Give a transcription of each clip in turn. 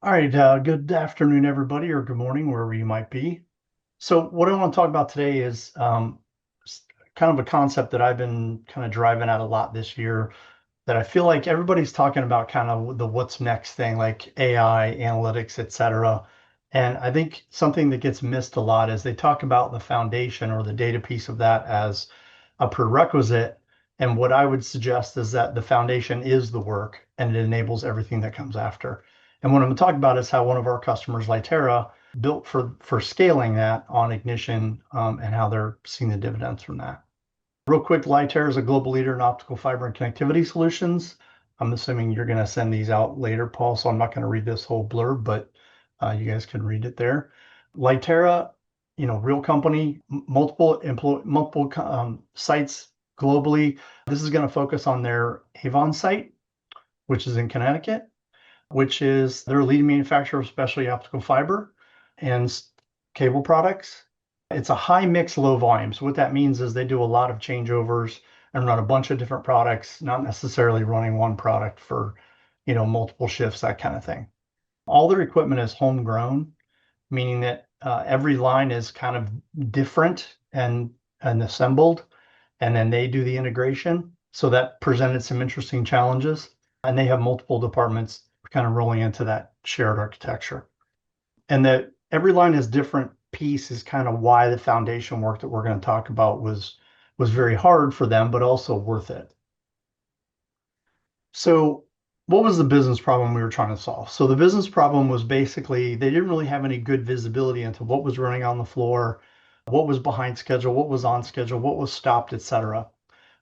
All right, good afternoon, everybody, or good morning, wherever you might be. So, what I want to talk about today is kind of a concept that I've been kind of driving at a lot this year that I feel like everybody's talking about kind of the what's next thing, like AI, analytics, et cetera. And I think something that gets missed a lot is they talk about the foundation or the data piece of that as a prerequisite. And what I would suggest is that the foundation is the work and it enables everything that comes after. And what I'm going to talk about is how one of our customers, Lightera, built for scaling that on Ignition and how they're seeing the dividends from that. Real quick, Lightera is a global leader in optical fiber and connectivity solutions. I'm assuming you're going to send these out later, Paul, so I'm not going to read this whole blurb, but you guys can read it there. Lightera, real company, multiple sites globally. This is going to focus on their Avon site, which is in Connecticut, which is their leading manufacturer of specialty optical fiber and cable products. It's a high mix, low volume. So what that means is they do a lot of changeovers and run a bunch of different products, not necessarily running one product for, multiple shifts, that kind of thing. All their equipment is homegrown, meaning that every line is kind of different and assembled, and then they do the integration. So that presented some interesting challenges, and they have multiple departments kind of rolling into that shared architecture. And that every line has different piece is kind of why the foundation work that we're going to talk about was very hard for them, but also worth it. So what was the business problem we were trying to solve? So the business problem was basically they didn't really have any good visibility into what was running on the floor, what was behind schedule, what was on schedule, what was stopped, etc.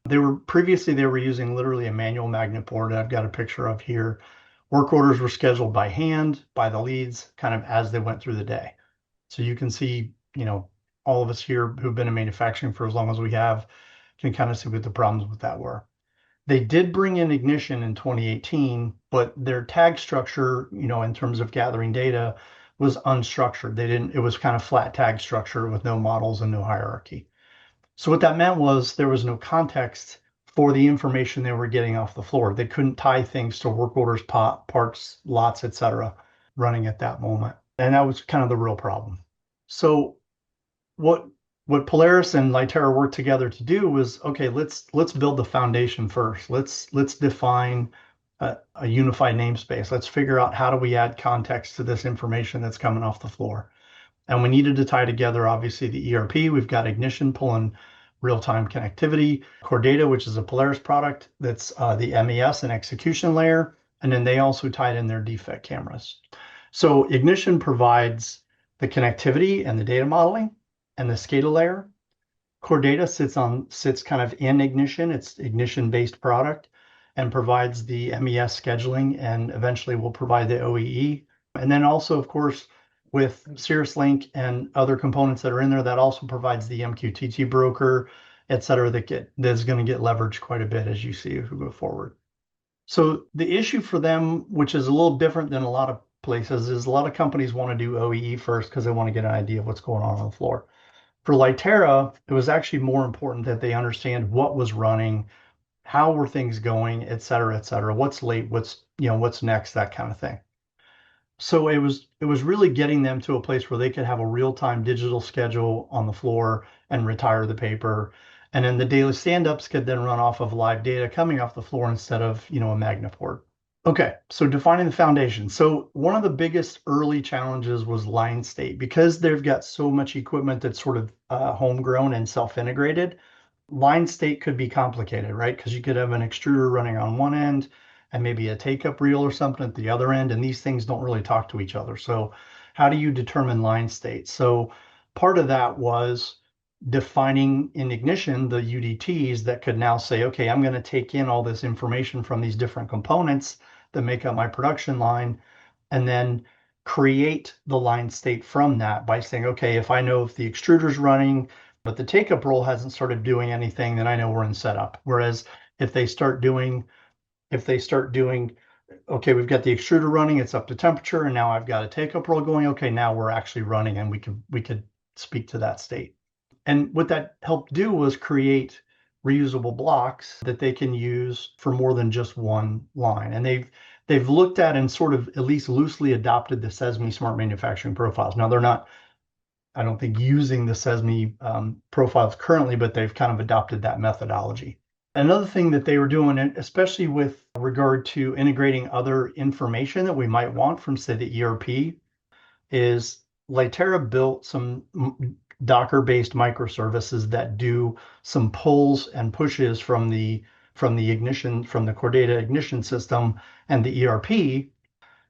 They were using literally a manual magnet board that I've got a picture of here. Work orders were scheduled by hand, by the leads, kind of as they went through the day. So you can see, all of us here who've been in manufacturing for as long as we have can kind of see what the problems with that were. They did bring in Ignition in 2018, but their tag structure, in terms of gathering data was unstructured. It was kind of flat tag structure with no models and no hierarchy. So what that meant was there was no context for the information they were getting off the floor. They couldn't tie things to work orders, parts, lots, etc., running at that moment. And that was kind of the real problem. So what what Polaris and Lightera worked together to do was, okay, let's build the foundation first. Let's define a unified namespace. Let's figure out how do we add context to this information that's coming off the floor. And we needed to tie together, obviously, the ERP. We've got Ignition pulling real-time connectivity, CoreData, which is a Polaris product that's the MES and execution layer. And then they also tied in their defect cameras. So Ignition provides the connectivity and the data modeling and the SCADA layer. CoreData sits kind of in Ignition. It's Ignition-based product and provides the MES scheduling and eventually will provide the OEE. And then also, of course, with Cirrus Link and other components that are in there, that also provides the MQTT broker, et cetera, that's going to get leveraged quite a bit as you see as we go forward. So the issue for them, which is a little different than a lot of places, is a lot of companies want to do OEE first because they want to get an idea of what's going on the floor. For Lightera, it was actually more important that they understand what was running, how were things going, et cetera, what's late, what's next, that kind of thing. So it was really getting them to a place where they could have a real-time digital schedule on the floor and retire the paper. And then the daily stand-ups could then run off of live data coming off the floor instead of, a magnet board. Okay, so defining the foundation. So one of the biggest early challenges was line state. Because they've got so much equipment that's sort of homegrown and self-integrated, line state could be complicated, right? Because you could have an extruder running on one end and maybe a take-up reel or something at the other end, and these things don't really talk to each other. So how do you determine line state? So part of that was defining in Ignition the UDTs that could now say, okay, I'm going to take in all this information from these different components that make up my production line, and then create the line state from that by saying, okay, if I know if the extruder's running, but the take-up roll hasn't started doing anything, then I know we're in setup. Whereas if they start doing, okay, we've got the extruder running, it's up to temperature, and now I've got a take-up roll going, okay, now we're actually running, and we could speak to that state. And what that helped do was create reusable blocks that they can use for more than just one line. And they've they've looked at and sort of at least loosely adopted the SESME smart manufacturing profiles. Now they're not, I don't think, using the SESME profiles currently, but they've kind of adopted that methodology. Another thing that they were doing, especially with regard to integrating other information that we might want from, say, the ERP, is Lightera built some Docker-based microservices that do some pulls and pushes from the ignition, from the CoreData ignition system and the ERP.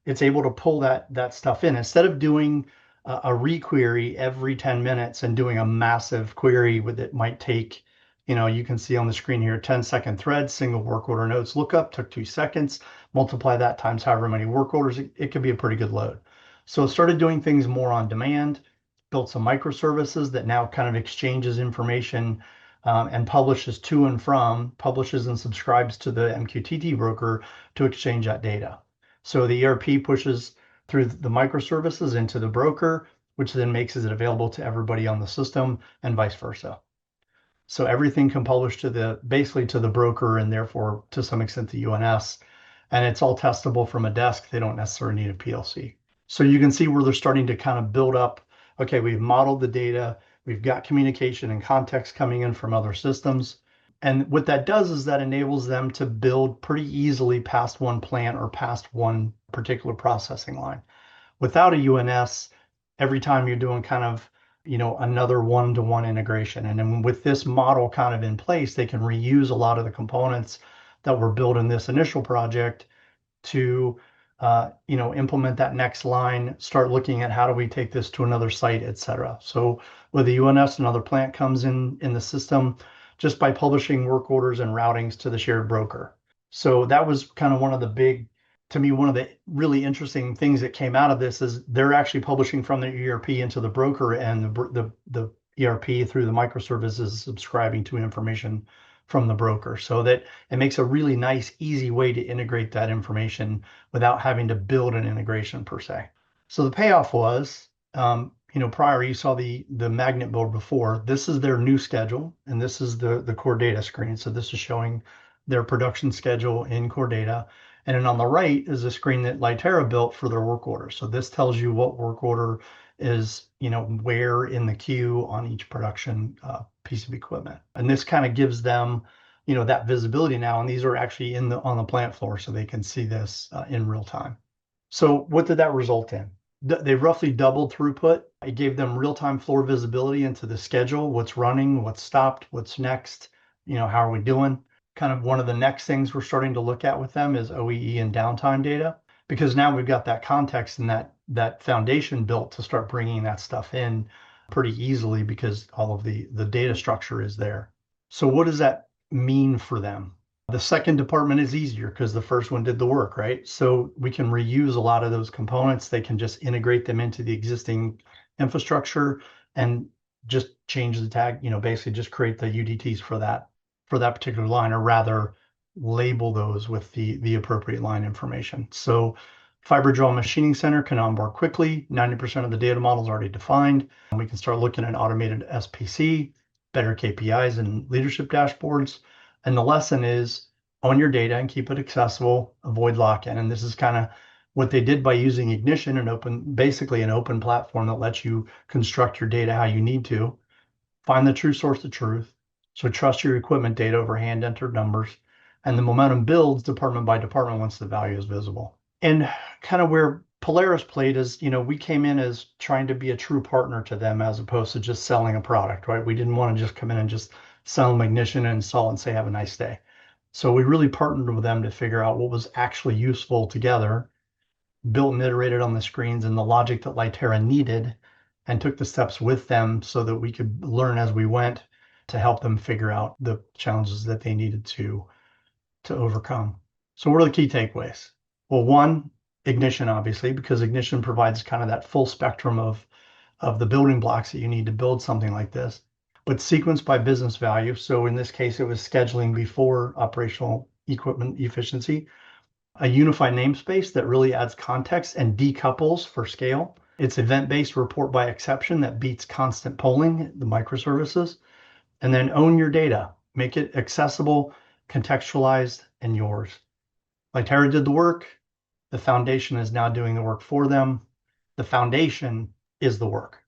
It's able to pull that stuff in instead of doing a requery every 10 minutes and doing a massive query with it might take, you can see on the screen here, 10-second thread, single work order notes lookup took 2 seconds, multiply that times however many work orders, it could be a pretty good load. So it started doing things more on demand, built some microservices that now kind of exchanges information and publishes to and from, publishes and subscribes to the MQTT broker to exchange that data. So the ERP pushes through the microservices into the broker, which then makes it available to everybody on the system and vice versa. So everything can publish to basically to the broker and therefore to some extent the UNS, and it's all testable from a desk. They don't necessarily need a PLC. So you can see where they're starting to kind of build up. Okay, we've modeled the data, we've got communication and context coming in from other systems. And what that does is that enables them to build pretty easily past one plant or past one particular processing line. Without a UNS, every time you're doing kind of, another one-to-one integration. And then with this model kind of in place, they can reuse a lot of the components that were built in this initial project to implement that next line, start looking at how do we take this to another site, et cetera. So with the UNS, another plant comes in the system just by publishing work orders and routings to the shared broker. So that was kind of one of the big, to me, one of the really interesting things that came out of this is they're actually publishing from the ERP into the broker, and the ERP through the microservices subscribing to information from the broker, so that it makes a really nice, easy way to integrate that information without having to build an integration per se. So the payoff was, prior you saw the magnet build before. This is their new schedule, and this is the CoreData screen. So this is showing their production schedule in CoreData. And then on the right is a screen that Lightera built for their work order. So this tells you what work order is, where in the queue on each production piece of equipment. And this kind of gives them, that visibility now. And these are actually on the plant floor, so they can see this in real time. So what did that result in? They roughly doubled throughput. It gave them real-time floor visibility into the schedule, what's running, what's stopped, what's next, how are we doing? Kind of one of the next things we're starting to look at with them is OEE and downtime data, because now we've got that context and that foundation built to start bringing that stuff in pretty easily because all of the data structure is there. So what does that mean for them? The second department is easier because the first one did the work, right? So we can reuse a lot of those components. They can just integrate them into the existing infrastructure and just change the tag, basically just create the UDTs for that particular line, or rather label those with the appropriate line information. So Fiber Draw Machining Center can onboard quickly. 90% of the data model is already defined. And we can start looking at automated SPC, better KPIs and leadership dashboards. And the lesson is own your data and keep it accessible, avoid lock-in. And this is kind of what they did by using Ignition, basically an open platform that lets you construct your data how you need to, find the true source of truth. So trust your equipment data over hand entered numbers, and the momentum builds department by department once the value is visible. And kind of where Polaris played is, we came in as trying to be a true partner to them as opposed to just selling a product, right? We didn't want to just come in and just sell them Ignition and install and say, have a nice day. So we really partnered with them to figure out what was actually useful together, built and iterated on the screens and the logic that Lightera needed, and took the steps with them so that we could learn as we went to help them figure out the challenges that they needed to overcome. So what are the key takeaways? Well, one, Ignition, obviously, because Ignition provides kind of that full spectrum of the building blocks that you need to build something like this, but sequenced by business value. So in this case, it was scheduling before operational equipment efficiency, a unified namespace that really adds context and decouples for scale. It's event-based report by exception that beats constant polling, the microservices, and then own your data, make it accessible, contextualized, and yours. Lightera did the work. The foundation is now doing the work for them. The foundation is the work.